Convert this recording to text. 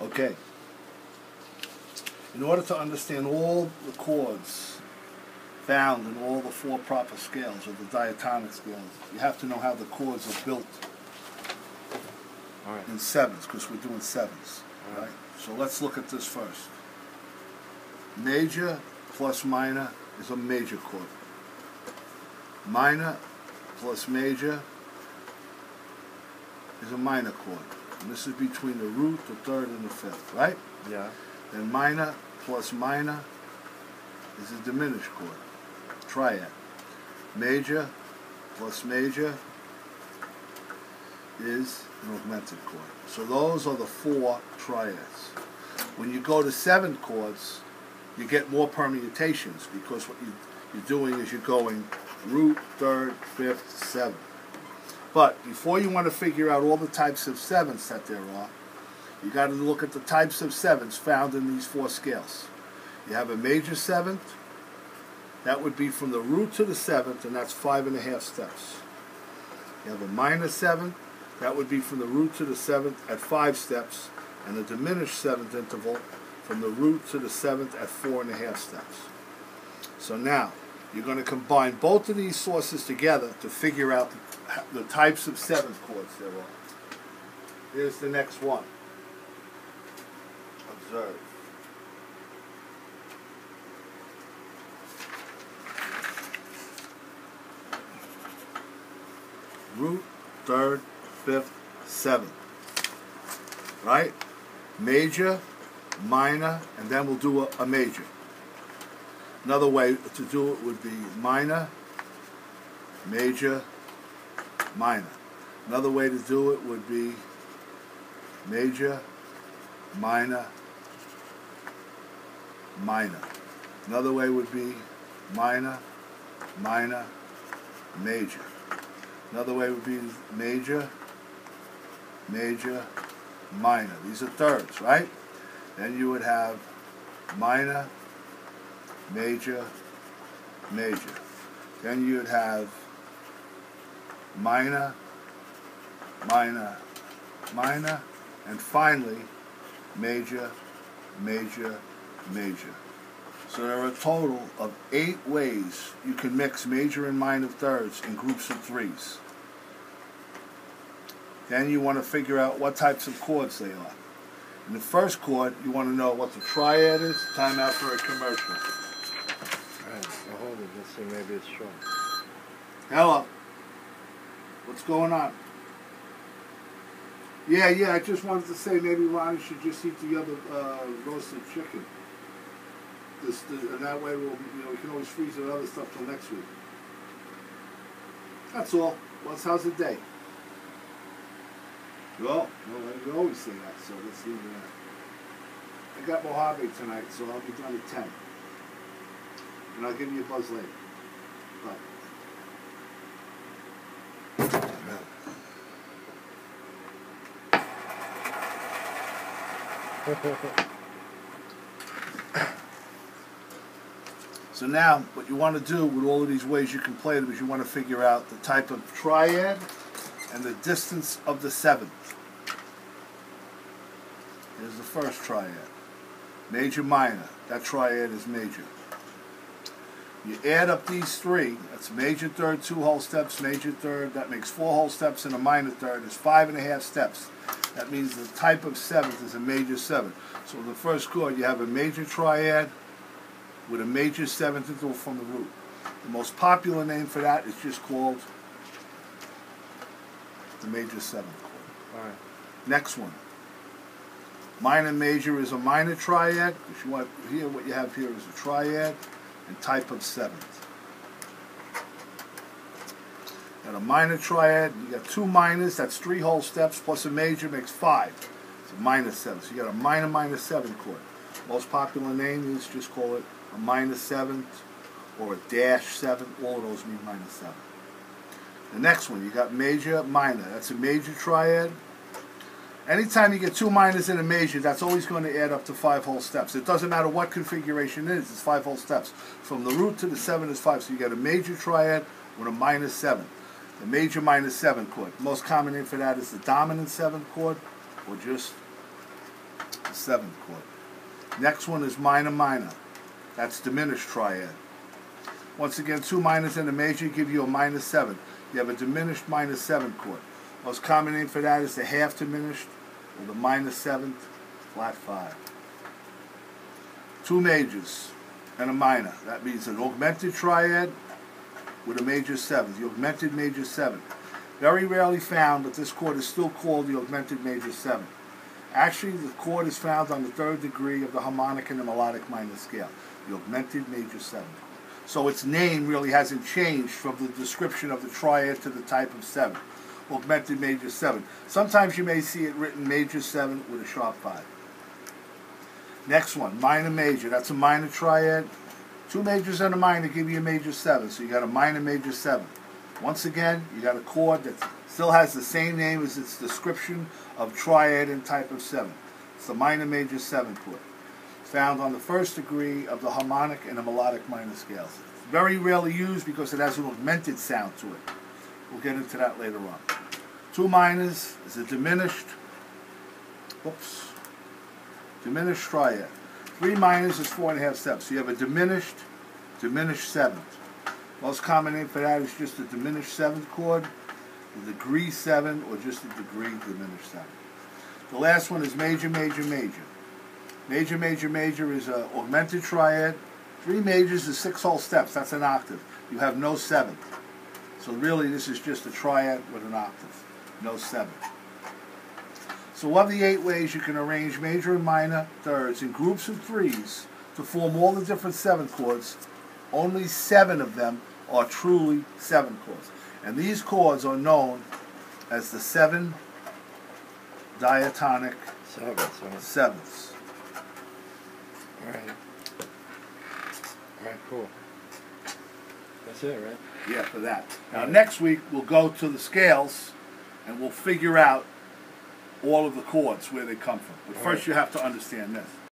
Okay. In order to understand all the chords found in all the four proper scales, or the diatonic scales, you have to know how the chords are built in sevens, because we're doing sevens. Right? So let's look at this first. Major plus minor is a major chord. Minor plus major is a minor chord. And this is between the root, the third, and the fifth, right? Yeah. Then minor plus minor is a diminished chord, triad. Major plus major is an augmented chord. So those are the four triads. When you go to seven chords, you get more permutations, because what you're doing is you're going root, third, fifth, seventh. But before you want to figure out all the types of sevenths that there are, you got to look at the types of sevenths found in these four scales. You have a major seventh. That would be from the root to the seventh, and that's 5.5 steps. You have a minor seventh. That would be from the root to the seventh at 5 steps, and a diminished seventh interval from the root to the seventh at 4.5 steps. So now, you're going to combine both of these sources together to figure out the types of seventh chords there are. Here's the next one. Observe. Root, third, fifth, seventh. Right? Major, minor, and then we'll do a major. Another way to do it would be minor, major, minor. Another way to do it would be major, minor, minor. Another way would be minor, minor, major. Another way would be major, major, minor. These are thirds, right? Then you would have minor, major, major. Then you would have minor, minor, minor, and finally major, major, major. So there are a total of 8 ways you can mix major and minor thirds in groups of 3s. Then you want to figure out what types of chords they are. In the first chord, you want to know what the triad is. Time out for a commercial. Alright, I'll hold it. Let's see, maybe it's short. Hello. What's going on? Yeah, I just wanted to say maybe Ronnie should just eat the other roasted chicken. And that way we can always freeze the other stuff till next week. That's all. How's the day? Well, we always say that, so let's leave it at. I got Mojave tonight, so I'll be done at 10. And I'll give you a buzz later. Bye. So now, what you want to do with all of these ways you can play them is you want to figure out the type of triad and the distance of the seventh. Here's the first triad. Major, minor. That triad is major. You add up these 3. That's major third, 2 whole steps, major third. That makes 4 whole steps, and a minor third is 5.5 steps. That means the type of seventh is a major seventh. So in the first chord, you have a major triad with a major seventh interval from the root. The most popular name for that is just called the major seventh chord. All right. Next one. Minor major is a minor triad. If you want here, what you have here is a triad and type of seventh. And a minor triad, you got 2 minors, that's 3 whole steps, plus a major makes 5. It's a minor 7. So you got a minor 7 chord. Most popular name is just call it a minor 7th or a dash 7. All of those mean minor 7. The next one, you got major, minor. That's a major triad. Anytime you get 2 minors in a major, that's always going to add up to 5 whole steps. It doesn't matter what configuration it is, it's 5 whole steps. From the root to the 7 is 5. So you got a major triad with a minor 7. The major minor 7 chord. The most common name for that is the dominant 7th chord, or just the 7th chord. Next one is minor minor. That's diminished triad. Once again, 2 minors and a major give you a minor 7. You have a diminished minor 7 chord. Most common name for that is the half diminished or the minor 7th flat 5. 2 majors and a minor. That means an augmented triad with a major 7. The augmented major 7. Very rarely found, but this chord is still called the augmented major 7. Actually, the chord is found on the 3rd degree of the harmonic and the melodic minor scale, the augmented major 7. So its name really hasn't changed from the description of the triad to the type of 7, augmented major 7. Sometimes you may see it written major 7 with a sharp 5. Next one, minor major. That's a minor triad. 2 majors and a minor give you a major 7, so you got a minor major 7. Once again, you got a chord that still has the same name as its description of triad and type of 7. It's the minor major 7 chord, found on the 1st degree of the harmonic and the melodic minor scales. Very rarely used because it has an augmented sound to it. We'll get into that later on. 2 minors is a diminished triad. 3 minors is 4.5 steps. So you have a diminished 7th. Most common name for that is just a diminished 7th chord, the degree 7, or just a degree diminished 7. The last one is major major major. Major major major is an augmented triad. 3 majors is 6 whole steps. That's an octave. You have no 7th. So really this is just a triad with an octave. No 7th. So of the 8 ways you can arrange major and minor thirds in groups of 3s to form all the different 7 chords, only 7 of them are truly 7 chords. And these chords are known as the 7 diatonic sevenths. Alright, cool. That's it, right? Yeah, for that. Now next week we'll go to the scales and we'll figure out all of the chords, where they come from. But first you have to understand this.